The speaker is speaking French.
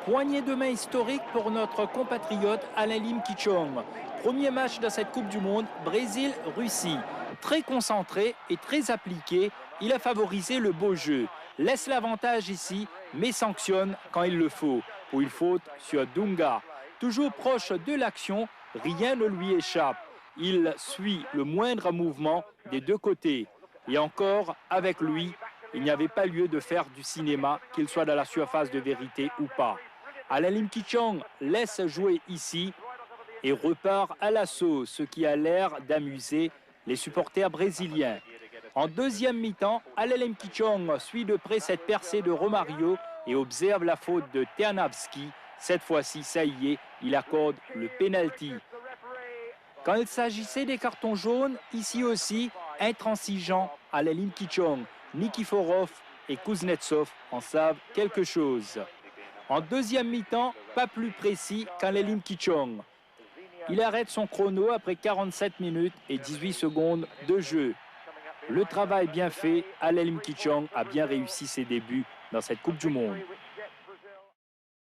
Poignée de main historique pour notre compatriote Alain Lim Kichong. Premier match de cette Coupe du Monde, Brésil-Russie. Très concentré et très appliqué, il a favorisé le beau jeu. Laisse l'avantage ici, mais sanctionne quand il le faut. Pour une faute sur Dunga. Toujours proche de l'action, rien ne lui échappe. Il suit le moindre mouvement des deux côtés. Et encore, avec lui, il n'y avait pas lieu de faire du cinéma, qu'il soit dans la surface de vérité ou pas. Alain Lim Kichong laisse jouer ici et repart à l'assaut, ce qui a l'air d'amuser les supporters brésiliens. En deuxième mi-temps, Alain Lim Kichong suit de près cette percée de Romario et observe la faute de Ternavski. Cette fois-ci, ça y est, il accorde le penalty. Quand il s'agissait des cartons jaunes, ici aussi, intransigeant, Alain Lim Kichong, Nikiforov et Kuznetsov en savent quelque chose. En deuxième mi-temps, pas plus précis qu'Alain Lim Kichong. Il arrête son chrono après 47 minutes et 18 secondes de jeu. Le travail bien fait, Alain Lim Kichong a bien réussi ses débuts dans cette Coupe du Monde.